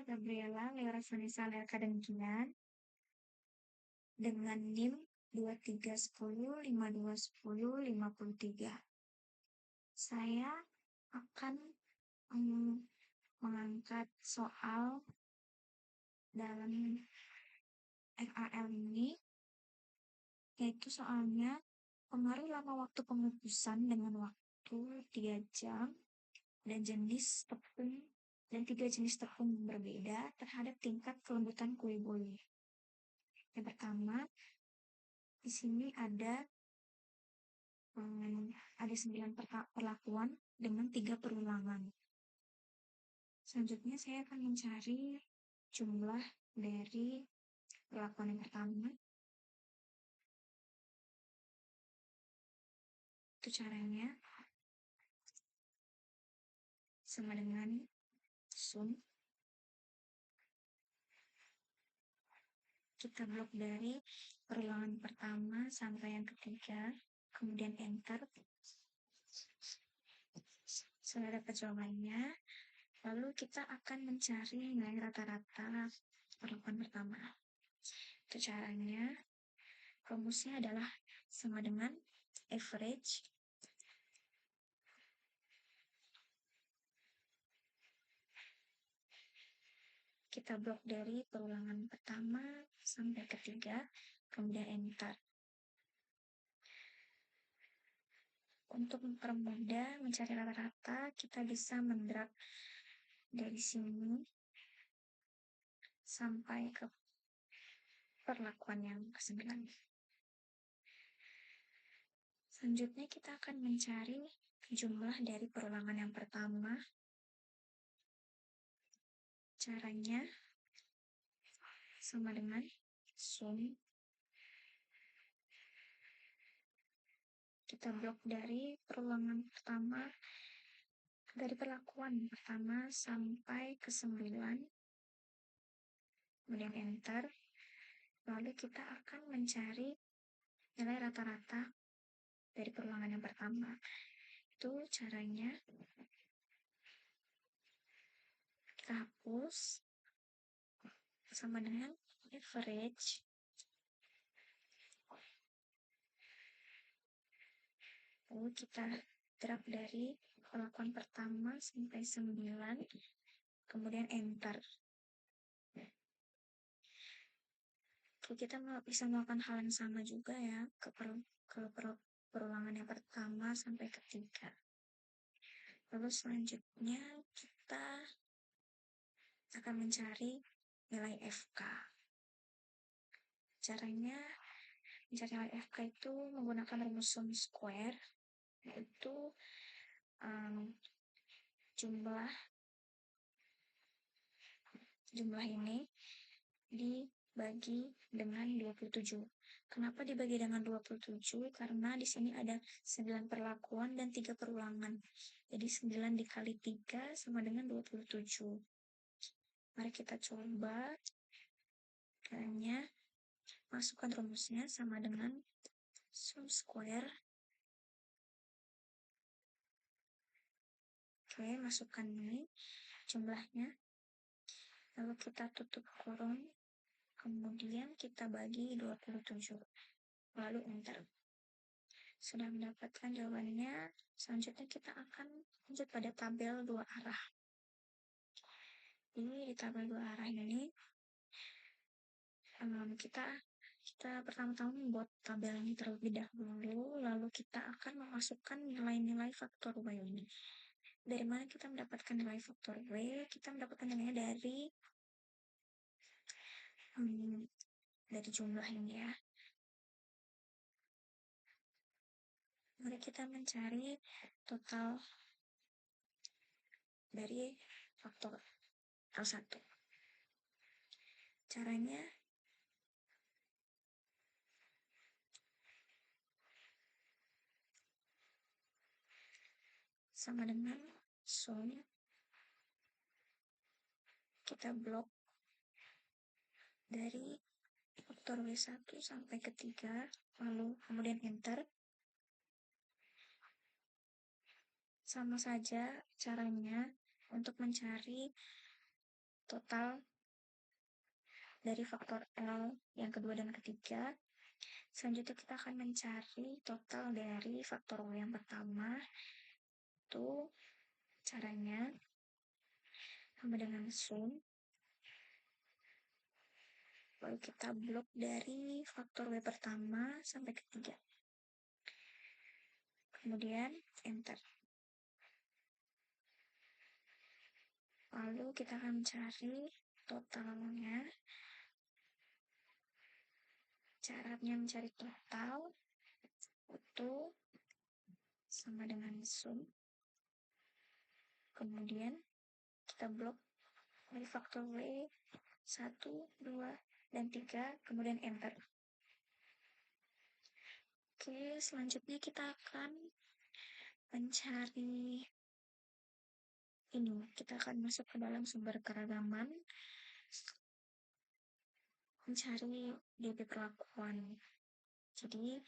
Gabriela Leora Vanessa Lerka Dengkian dengan NIM 2310521053. Saya akan mengangkat soal dalam FAL ini, yaitu soalnya pengaruh lama waktu pengukusan dengan waktu 3 jam dan jenis tepung dan 3 jenis tepung berbeda terhadap tingkat kelembutan kue bolu. Yang pertama, di sini ada 9 perlakuan dengan 3 perulangan. Selanjutnya saya akan mencari jumlah dari perlakuan yang pertama. Itu caranya sama dengan sum. Kita blok dari perulangan pertama sampai yang ketiga, kemudian enter. Sudah dapat jawabannya. Lalu kita akan mencari nilai rata-rata perlakuan pertama. Itu caranya, rumusnya adalah sama dengan average kita blok dari perulangan pertama sampai ketiga, kemudian enter. Untuk mempermudah mencari rata-rata, kita bisa mendrag dari sini sampai ke perlakuan yang ke-9. Selanjutnya kita akan mencari jumlah dari perulangan yang pertama. Caranya sama dengan sum. Kita blok dari perulangan pertama, dari perlakuan pertama sampai ke-9, kemudian enter. Lalu kita akan mencari nilai rata-rata dari perulangan yang pertama. Itu caranya kita hapus sama dengan average lalu kita drag dari perlakuan pertama sampai 9, kemudian enter. Kita bisa melakukan hal yang sama juga ya ke perulangan yang pertama sampai ketiga. Lalu selanjutnya kita akan mencari nilai FK. Caranya mencari nilai FK itu menggunakan rumus sum square, yaitu jumlah ini dibagi dengan 27. Kenapa dibagi dengan 27? Karena di sini ada 9 perlakuan dan 3 perulangan. Jadi 9 dikali 3 sama dengan 27. Mari kita coba. Caranya masukkan rumusnya sama dengan sum square. Oke, masukkan ini jumlahnya. Lalu kita tutup kurung. Kemudian kita bagi 27. Lalu enter. Sudah mendapatkan jawabannya. Selanjutnya kita akan lanjut pada tabel 2 arah. Ini di tabel 2 arah ini kita pertama-tama membuat tabel ini terlebih dahulu, lalu kita akan memasukkan nilai-nilai faktor Y ini. Dari mana kita mendapatkan nilai faktor Y? Kita mendapatkan nilainya dari jumlah ini ya. Mari kita mencari total dari faktor L1. Caranya sama dengan sum. Kita blok dari faktor W1 sampai ke 3, lalu kemudian enter. Sama saja caranya untuk mencari total dari faktor L yang kedua dan ketiga. Selanjutnya kita akan mencari total dari faktor W yang pertama. Itu caranya sama dengan sum. Lalu kita blok dari faktor W pertama sampai ketiga. Kemudian enter. Lalu kita akan cari totalnya. Caranya mencari total itu sama dengan sum. Kemudian kita blok dari faktor W 1, 2, dan 3, kemudian enter. Oke, selanjutnya kita akan mencari ini. Kita akan masuk ke dalam sumber keragaman, mencari DP perlakuan. Jadi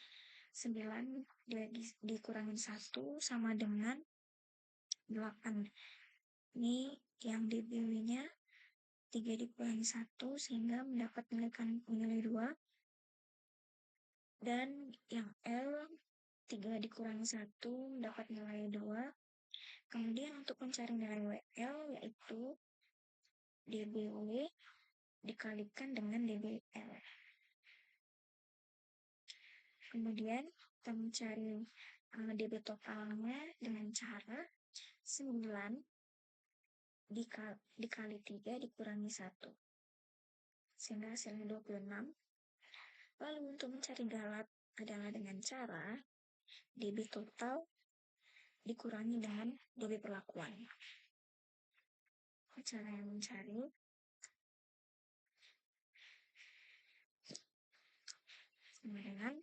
9 dikurangin 1 sama dengan 8. Ini yang DBW-nya 3 dikurangi 1 sehingga mendapat nilai 2. Dan yang L 3 dikurangi 1 mendapat nilai 2. Kemudian untuk mencari nilai WL yaitu DBW dikalikan dengan DBL. Kemudian kita mencari DB totalnya dengan cara 9 dikali 3 dikurangi 1. Sehingga hasilnya 26. Lalu untuk mencari galat adalah dengan cara DB total dikurangi dengan DB perlakuan. Cara yang mencari sama dengan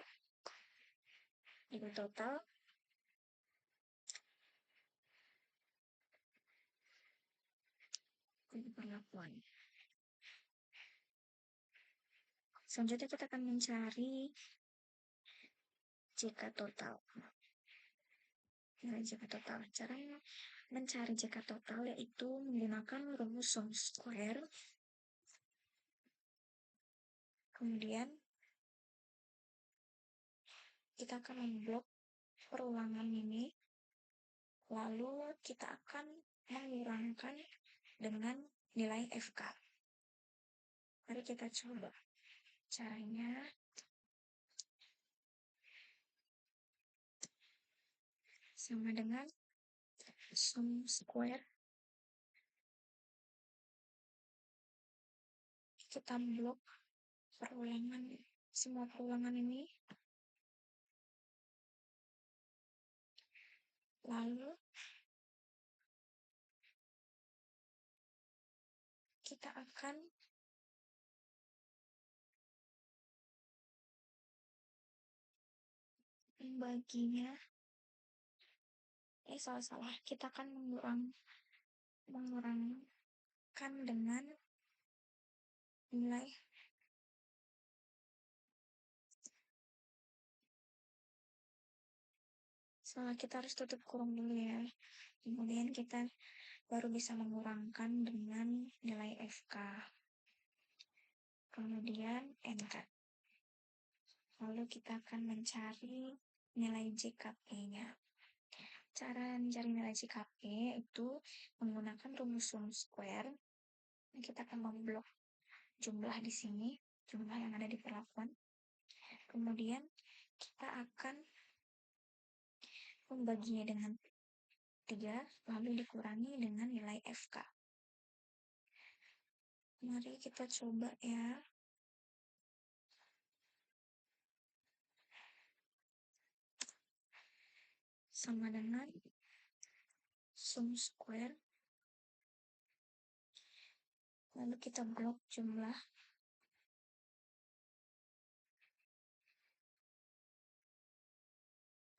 DB total DB perlakuan. Selanjutnya kita akan mencari JK total. Nilai JK total. Cara mencari JK total yaitu menggunakan rumus sum square. Kemudian kita akan memblok perulangan ini. Lalu kita akan mengurangkan dengan nilai FK. Mari kita coba. Caranya sama dengan sum square. Kita blok semua perulangan ini. Lalu kita akan membaginya. Salah. Kita akan mengurangkan dengan nilai kita harus tutup kurung dulu ya. Kemudian kita baru bisa mengurangkan dengan nilai FK. Kemudian enter. Lalu kita akan mencari nilai JKP-nya. Cara mencari nilai JKP itu menggunakan rumus sum square. Kita akan memblok jumlah di sini, jumlah yang ada di perlakuan. Kemudian kita akan membaginya dengan 3, lalu dikurangi dengan nilai FK. Mari kita coba ya. Sama dengan sum square. Lalu kita blok jumlah.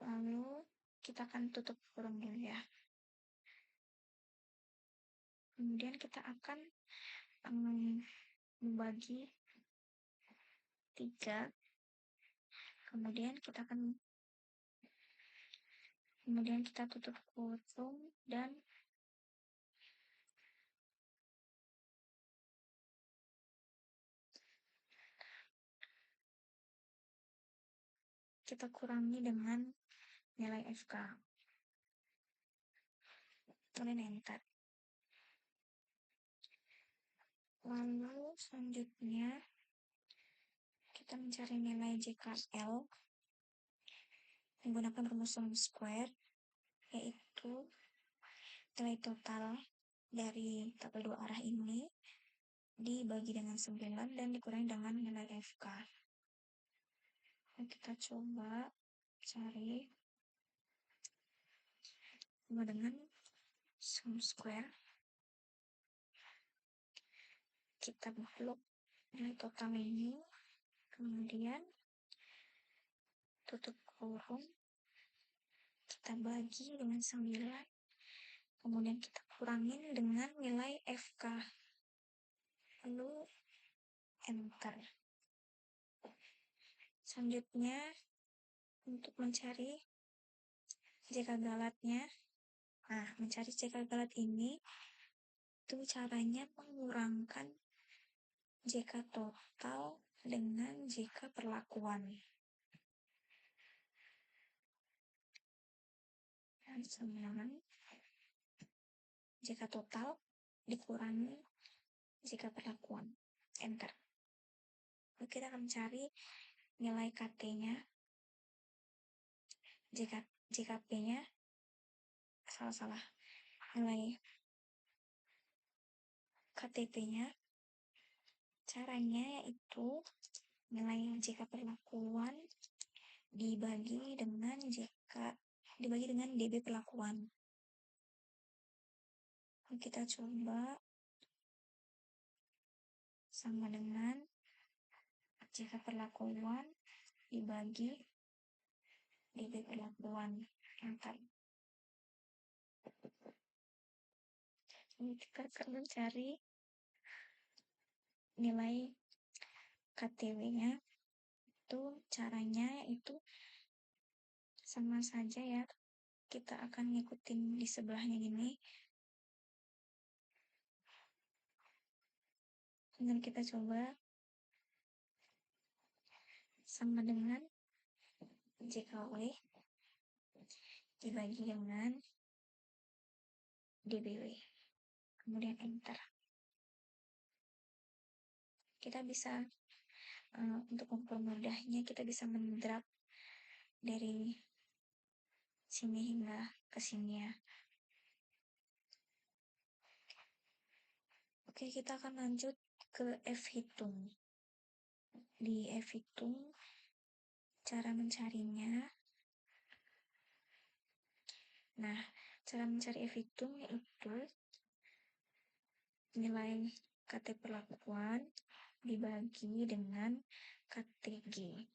Lalu kita akan tutup kurung dulu ya. Kemudian kita akan membagi 3. Kemudian kita tutup kurung dan kita kurangi dengan nilai FK. Kemudian enter. Lalu selanjutnya kita mencari nilai JKL menggunakan rumus sum square, yaitu nilai total dari tabel dua arah ini dibagi dengan 9 dan dikurangi dengan nilai FK. Nah, kita coba cari sama dengan sum square. Kita blok nilai total ini, kemudian tutup kurung, kita bagi dengan 9, kemudian kita kurangin dengan nilai FK, lalu enter. Selanjutnya untuk mencari JK galatnya, mencari JK galat ini itu caranya mengurangkan JK total dengan JK perlakuan. Dan sekarang JK total dikurangi JK perlakuan, enter. Lalu kita akan mencari nilai KT-nya, JKP-nya, nilai KTP-nya. Caranya yaitu nilai JK perlakuan dibagi dengan DB perlakuan. Kita coba sama dengan JK perlakuan dibagi DB perlakuan, enter. Ini kita akan mencari nilai KTW-nya. Itu caranya itu sama saja ya, kita akan ngikutin di sebelahnya ini. Dan kita coba sama dengan JKW dibagi dengan DBW, kemudian enter. Kita bisa untuk mempermudahnya, kita bisa mendrag dari sini hingga ke sini ya. Oke, kita akan lanjut ke F hitung. Di F hitung, cara mencarinya. Nah, cara mencari F hitung yaitu nilai KT perlakuan dibagi dengan KTG.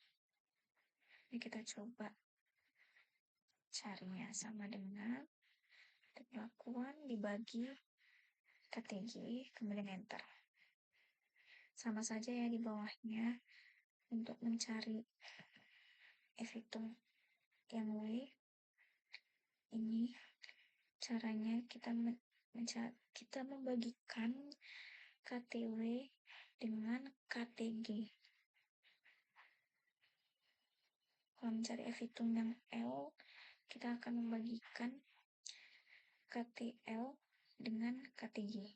Ini kita coba carinya sama dengan KT perlakuan dibagi KTG, kemudian enter. Sama saja ya di bawahnya. Untuk mencari F hitung yang W, ini caranya kita membagikan KTW dengan KTG. Kalau mencari F hitung yang L, kita akan membagikan KTL dengan KTG.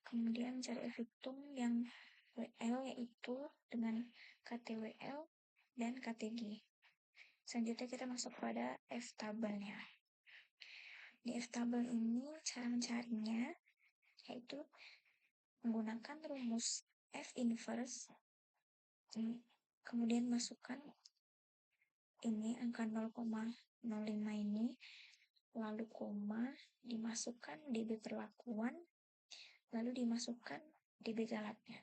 Kemudian mencari F hitung yang WL yaitu dengan KTWL dan KTG. Selanjutnya kita masuk pada F tabelnya. Di F tabel ini cara mencarinya yaitu menggunakan rumus F inverse, kemudian masukkan ini angka 0,05 ini, lalu koma, dimasukkan DB perlakuan, lalu dimasukkan DB galatnya.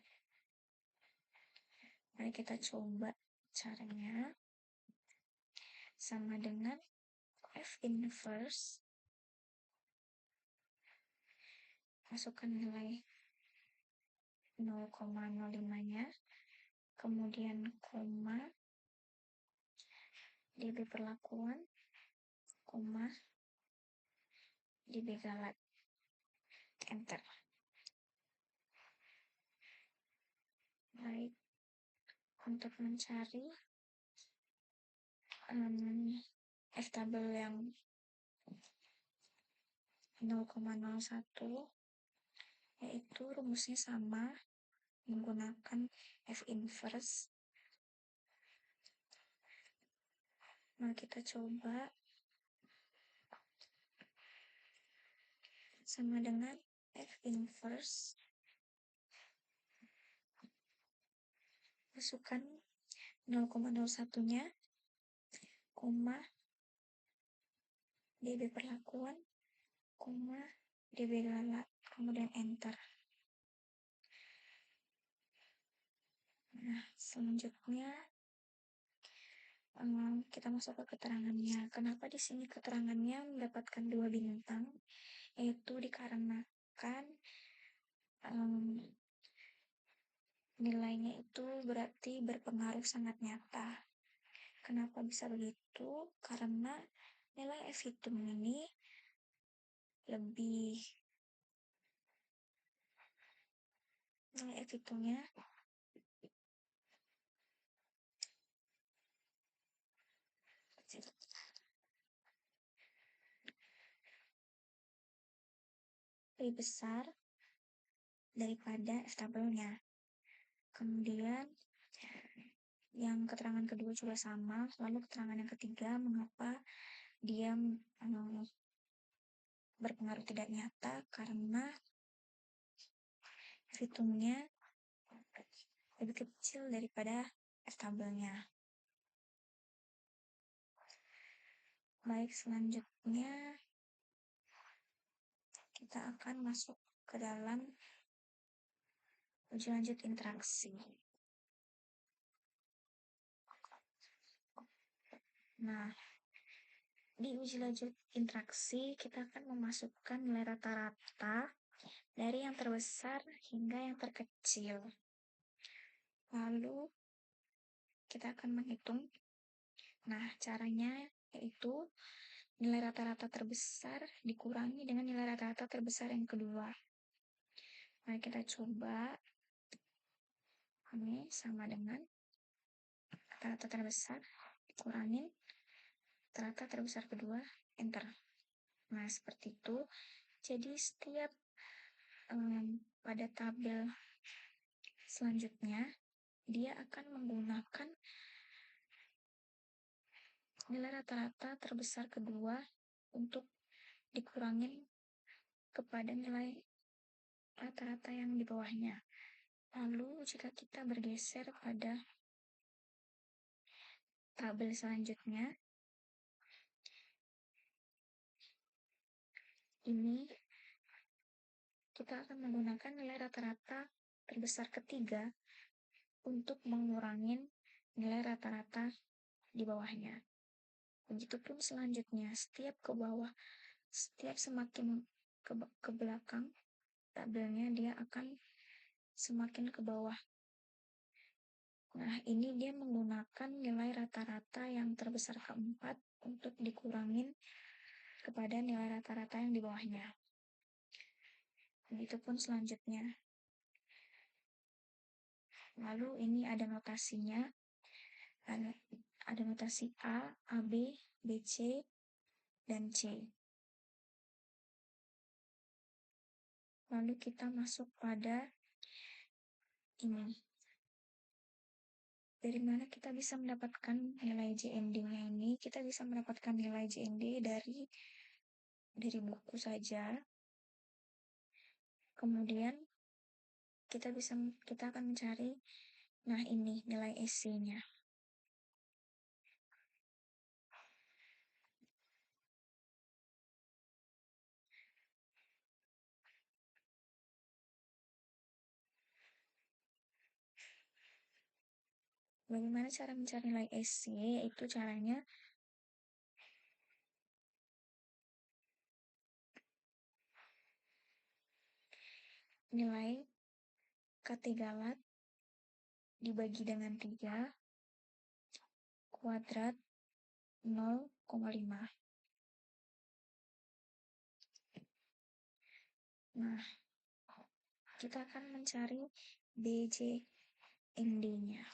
Mari kita coba caranya. Sama dengan F inverse, masukkan nilai 0,05-nya, kemudian koma, DB perlakuan, koma, DB galat, enter. Baik, untuk mencari F tabel yang 0,01, yaitu rumusnya sama menggunakan F inverse. Nah, kita coba sama dengan F inverse, masukkan 0,01-nya, koma, db perlakuan, koma, db galak, kemudian enter. Nah, selanjutnya kita masuk ke keterangannya. Kenapa di sini keterangannya mendapatkan 2 bintang? Yaitu dikarenakan nilainya itu berarti berpengaruh sangat nyata. Kenapa bisa begitu? Karena nilai F hitung ini lebih nilai F hitungnya lebih besar daripada F tabelnya. Kemudian yang keterangan kedua juga sama. Lalu keterangan yang ketiga, mengapa dia berpengaruh tidak nyata? Karena F hitungnya lebih kecil daripada F tabelnya. Baik, selanjutnya kita akan masuk ke dalam uji lanjut interaksi. Nah, di uji lanjut interaksi kita akan memasukkan nilai rata-rata dari yang terbesar hingga yang terkecil. Lalu kita akan menghitung. Nah, caranya yaitu nilai rata-rata terbesar dikurangi dengan nilai rata-rata terbesar yang kedua. Mari kita coba. Ini sama dengan rata-rata terbesar dikurangi rata-rata terbesar kedua, enter. Nah, seperti itu. Jadi setiap pada tabel selanjutnya dia akan menggunakan nilai rata-rata terbesar kedua untuk dikurangin kepada nilai rata-rata yang di bawahnya. Lalu jika kita bergeser pada tabel selanjutnya, ini kita akan menggunakan nilai rata-rata terbesar ketiga untuk mengurangi nilai rata-rata di bawahnya. Begitupun selanjutnya, setiap ke bawah, setiap semakin ke belakang tabelnya dia akan semakin ke bawah. Nah, ini dia menggunakan nilai rata-rata yang terbesar keempat untuk dikurangin kepada nilai rata-rata yang di bawahnya. Begitupun selanjutnya. Lalu ini ada notasinya. Ada notasi A, AB, BC, dan C. Lalu kita masuk pada ini. Dari mana kita bisa mendapatkan nilai JND-nya ini? Kita bisa mendapatkan nilai JND dari buku saja. Kemudian kita akan mencari, nah ini nilai SC-nya. Bagaimana cara mencari nilai SC? Yaitu caranya nilai K3 dibagi dengan 3 kuadrat 0,5. Nah, kita akan mencari BJND-nya.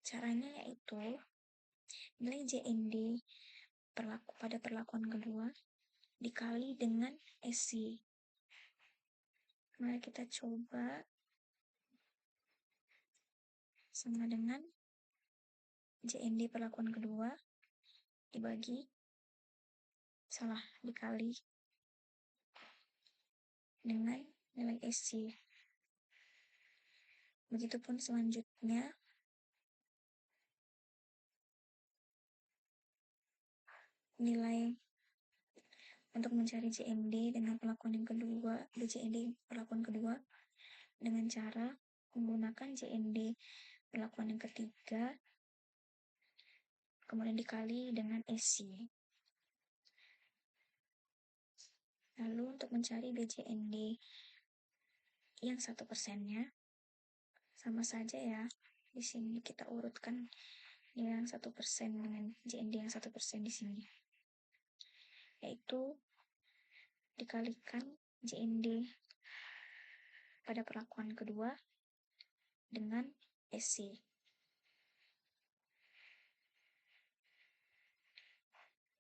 Caranya yaitu nilai JND pada perlakuan kedua dikali dengan SC. Mari kita coba. Sama dengan JND perlakuan kedua dikali dengan nilai SC. Begitupun selanjutnya. Nilai untuk mencari JND dengan perlakuan yang kedua, JND perlakuan kedua dengan cara menggunakan JND perlakuan yang ketiga kemudian dikali dengan SC. Lalu untuk mencari BJND yang 1%-nya sama saja ya. Di sini kita urutkan yang 1% dengan JND yang 1% di sini. Yaitu dikalikan JND pada perlakuan kedua dengan SC.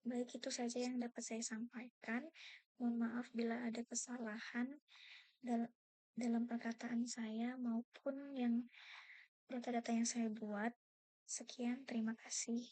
Baik, itu saja yang dapat saya sampaikan. Mohon maaf bila ada kesalahan dalam perkataan saya maupun yang data-data yang saya buat. Sekian, terima kasih.